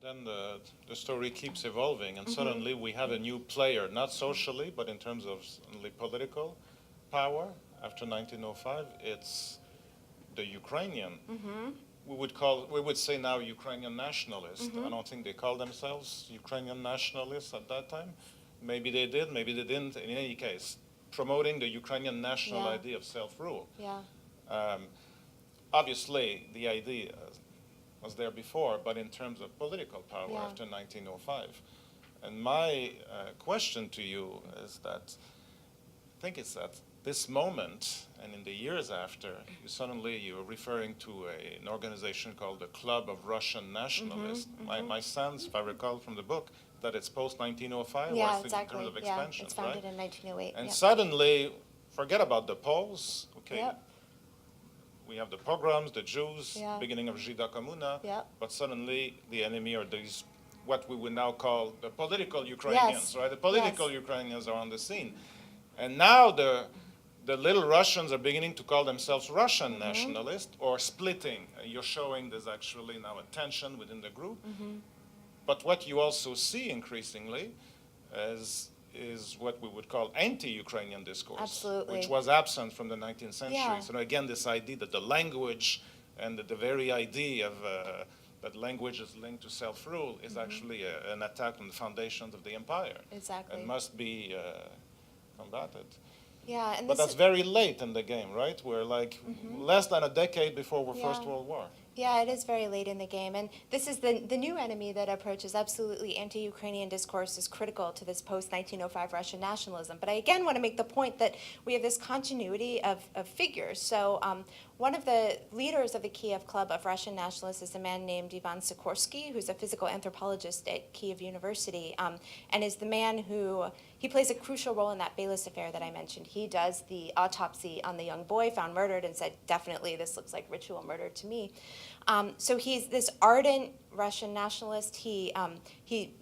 Then the story keeps evolving, and suddenly we have a new player, not socially, but in terms of only political power. After 1905, it's the Ukrainian. We would say now Ukrainian nationalists. I don't think they call themselves Ukrainian nationalists at that time. Maybe they did, maybe they didn't. In any case, promoting the Ukrainian national idea of self-rule. Obviously, the idea was there before, but in terms of political power after 1905. And my question to you is that I think it's at this moment and in the years after, you're referring to an organization called the Club of Russian Nationalists. My sense, if I recall from the book, that it's post-1905, Yeah, or I think exactly. in terms of expansion, It's founded right? in 1908. And suddenly, forget about the Poles, okay? We have the pogroms, the Jews, beginning of Žida Komuna, but suddenly the enemy are these, what we would now call the political Ukrainians, right? The political Ukrainians are on the scene. And now the little Russians are beginning to call themselves Russian nationalists, or splitting. You're showing there's actually now a tension within the group. But what you also see increasingly is what we would call anti-Ukrainian discourse, which was absent from the 19th century. So again, this idea that the language and the very idea of that language is linked to self-rule is actually an attack on the foundations of the empire. And must be combated. But that's very late in the game, right? We're like less than a decade before the First World War. Yeah, it is very late in the game. And this is the new enemy that approaches absolutely anti-Ukrainian discourse is critical to this post-1905 Russian nationalism. But I again want to make the point that we have this continuity of figures. So one of the leaders of the Kiev Club of Russian Nationalists is a man named Yvonne Sikorsky, who's a physical anthropologist at Kiev University, and is the man who, he plays a crucial role in that Baylis affair that I mentioned. He does the autopsy on the young boy found murdered and said, definitely this looks like ritual murder to me. So he's this ardent Russian nationalist. He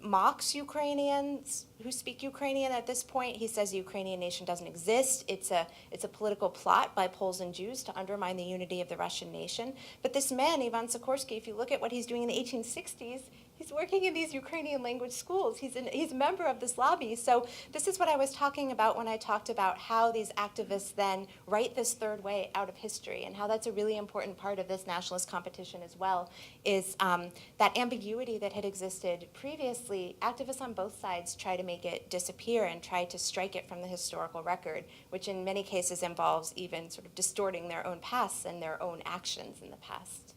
mocks Ukrainians who speak Ukrainian at this point. He says the Ukrainian nation doesn't exist. It's a political plot by Poles and Jews to undermine the unity of the Russian nation. But this man, Yvonne Sikorsky, if you look at what he's doing in the 1860s, he's working in these Ukrainian language schools. He's a member of this lobby. So this is what I was talking about when I talked about how these activists then write this third way out of history, and how that's a really important part of this nationalist competition as well, is that ambiguity that had existed previously. Activists on both sides try to make it disappear and try to strike it from the historical record, which in many cases involves even sort of distorting their own pasts and their own actions in the past.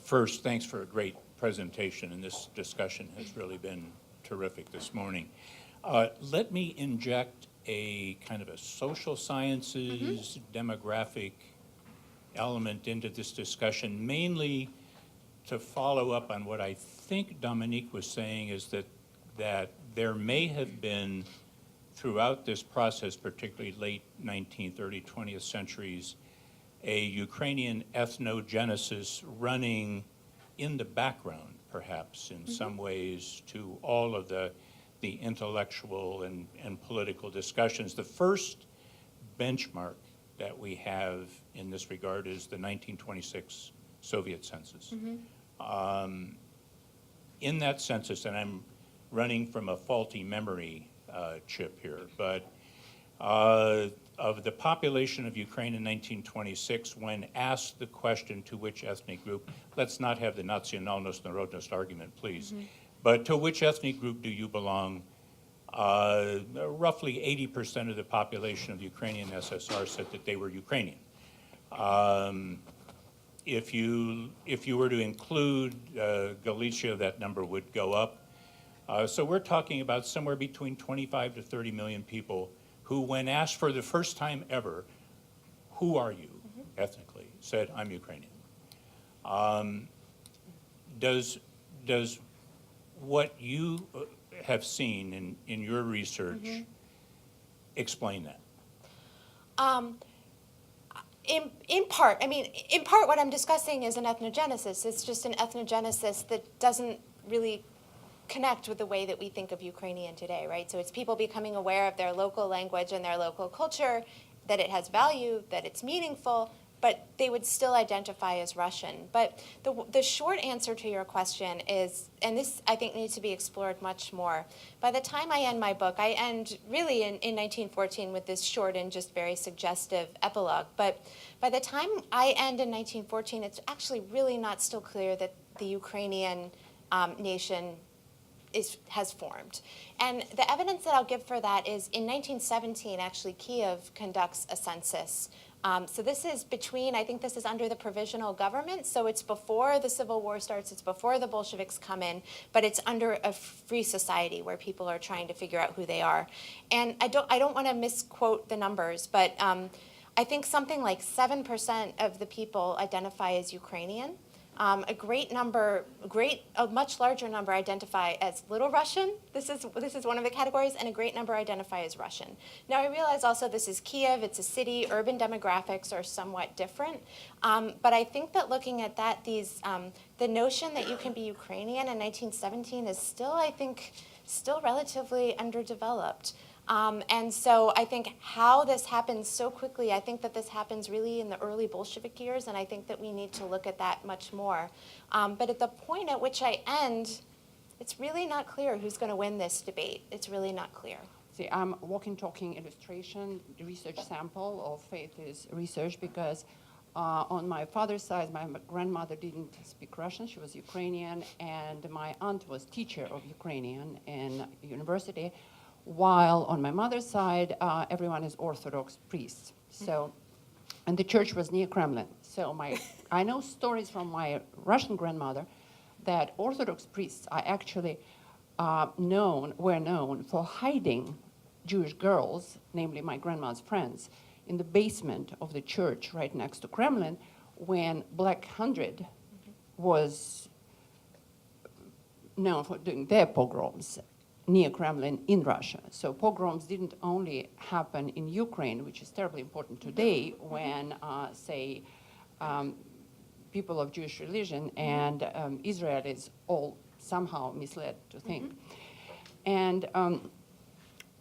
First, thanks for a great presentation, and this discussion has really been terrific this morning. Let me inject a kind of a social sciences, demographic element into this discussion, mainly to follow up on what I think Dominique was saying, is that there may have been, throughout this process, particularly late 19th, early 20th centuries, a Ukrainian ethnogenesis running in the background, perhaps, in some ways, to all of the intellectual and political discussions. The first benchmark that we have in this regard is the 1926 Soviet Census. In that census, and I'm running from a faulty memory chip here, but of the population of Ukraine in 1926, when asked the question to which ethnic group, let's not have the nationalnost narodnost argument, please, but to which ethnic group do you belong? Roughly 80% of the population of the Ukrainian SSR said that they were Ukrainian. If you were to include Galicia, that number would go up. So we're talking about somewhere between 25 to 30 million people who, when asked for the first time ever, who are you ethnically, said, I'm Ukrainian. Does what you have seen in your research explain that? In part what I'm discussing is an ethnogenesis. It's just an ethnogenesis that doesn't really connect with the way that we think of Ukrainian today, right? So it's people becoming aware of their local language and their local culture, that it has value, that it's meaningful, but they would still identify as Russian. But the short answer to your question is, and this I think needs to be explored much more, by the time I end my book, I end really in 1914 with this short and just very suggestive epilogue, but by the time I end in 1914, it's actually really not still clear that the Ukrainian nation has formed. And the evidence that I'll give for that is in 1917, actually, Kiev conducts a census. So this is between, I think this is under the provisional government, so it's before the Civil War starts, it's before the Bolsheviks come in, but it's under a free society where people are trying to figure out who they are. And I don't want to misquote the numbers, but I think something like 7% of the people identify as Ukrainian. A much larger number identify as Little Russian. This is one of the categories, and a great number identify as Russian. Now, I realize also this is Kiev, it's a city, urban demographics are somewhat different, but I think that looking at that, the notion that you can be Ukrainian in 1917 is still, I think, still relatively underdeveloped. And so I think how this happens so quickly, I think that this happens really in the early Bolshevik years, and I think that we need to look at that much more. But at the point at which I end, it's really not clear who's going to win this debate. It's really not clear. See, I'm walking, talking illustration, the research sample of Faith's research, because on my father's side, my grandmother didn't speak Russian, she was Ukrainian, and my aunt was teacher of Ukrainian in university. While on my mother's side, everyone is Orthodox priests. So, and the church was near Kremlin. So I know stories from my Russian grandmother that Orthodox priests are actually were known for hiding Jewish girls, namely my grandma's friends, in the basement of the church right next to Kremlin when Black Hundred was known for doing their pogroms near Kremlin in Russia. So pogroms didn't only happen in Ukraine, which is terribly important today when, say, people of Jewish religion and Israelis all somehow misled to think. And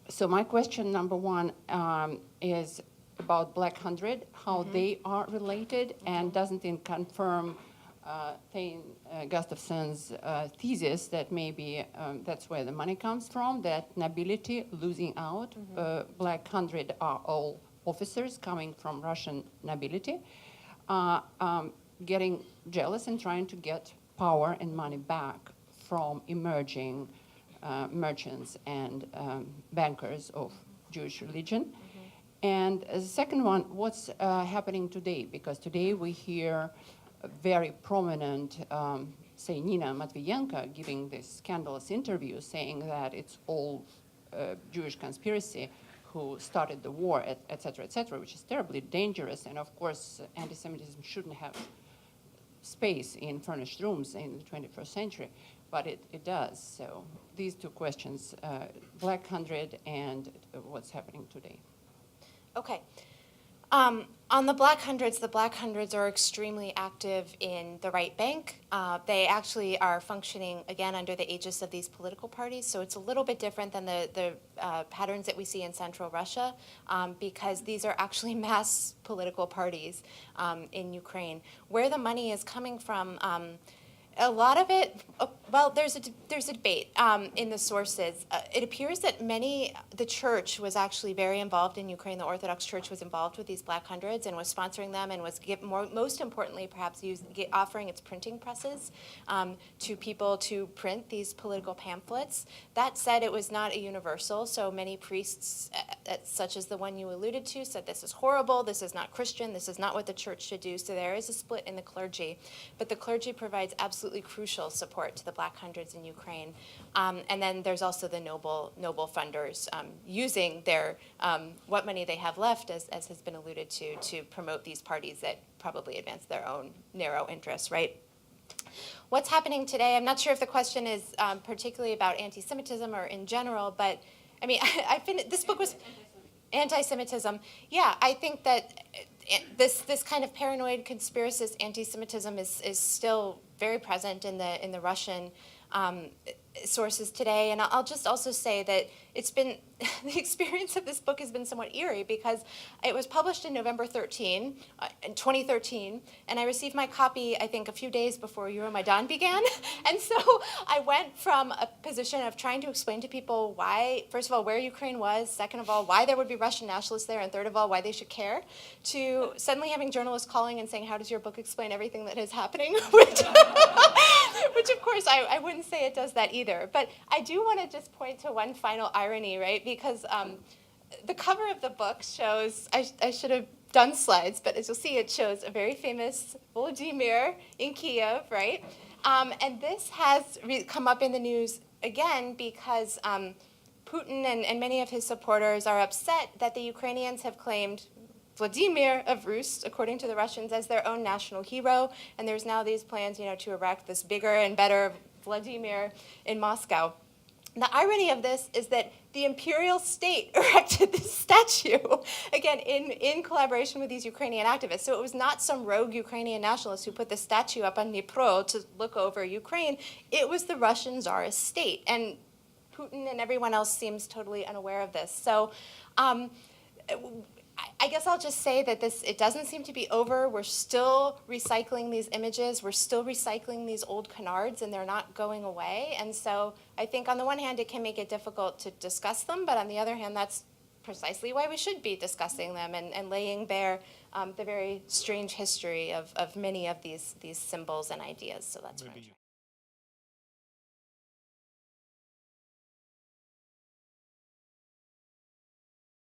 so my question number one is about Black Hundred, how they are related, and doesn't it confirm Thane Gustafson's thesis that maybe that's where the money comes from, that nobility losing out. Black Hundred are all officers coming from Russian nobility, getting jealous and trying to get power and money back from emerging merchants and bankers of Jewish religion. And the second one, what's happening today? Because today we hear a very prominent, say, Nina Matviyenko giving this scandalous interview saying that it's all Jewish conspiracy who started the war, et cetera, which is terribly dangerous. And of course, anti-Semitism shouldn't have space in furnished rooms in the 21st century, but it does. So these two questions, Black Hundred and what's happening today. Okay. On the Black Hundreds are extremely active in the right bank. They actually are functioning, again, under the aegis of these political parties, so it's a little bit different than the patterns that we see in Central Russia, because these are actually mass political parties in Ukraine. Where the money is coming from, a lot of it, well, there's a debate in the sources. It appears that the church was actually very involved in Ukraine. The Orthodox Church was involved with these Black Hundreds and was sponsoring them and was, most importantly, perhaps offering its printing presses to people to print these political pamphlets. That said, it was not a universal, so many priests, such as the one you alluded to, said this is horrible, this is not Christian, this is not what the church should do, so there is a split in the clergy. But the clergy provides absolutely crucial support to the Black Hundreds in Ukraine. And then there's also the noble funders using their what money they have left, as has been alluded to promote these parties that probably advance their own narrow interests, right? What's happening today? I'm not sure if the question is particularly about anti-Semitism or in general, but I mean, this book was anti-Semitism. Yeah, I think that this kind of paranoid conspiracist anti-Semitism is still very present in the Russian sources today. And I'll just also say that it's been, the experience of this book has been somewhat eerie because it was published in November 2013, and I received my copy, I think, a few days before Euromaidan began. And so I went from a position of trying to explain to people why, first of all, where Ukraine was, second of all, why there would be Russian nationalists there, and third of all, why they should care, to suddenly having journalists calling and saying, how does your book explain everything that is happening? Which of course, I wouldn't say it does that either. But I do want to just point to one final irony, right? Because the cover of the book shows, I should have done slides, but as you'll see, it shows a very famous Volodymyr in Kiev, right? And this has come up in the news again because Putin and many of his supporters are upset that the Ukrainians have claimed Vladimir of Rus, according to the Russians, as their own national hero, and there's now these plans, to erect this bigger and better Vladimir in Moscow. The irony of this is that the imperial state erected this statue, again, in collaboration with these Ukrainian activists. So it was not some rogue Ukrainian nationalist who put the statue up on Dnipro to look over Ukraine. It was the Russian Tsarist state. And Putin and everyone else seems totally unaware of this. So I guess I'll just say that it doesn't seem to be over. We're still recycling these images. We're still recycling these old canards, and they're not going away. And so I think on the one hand, it can make it difficult to discuss them, but on the other hand, that's precisely why we should be discussing them and laying bare the very strange history of many of these symbols and ideas. So that's why.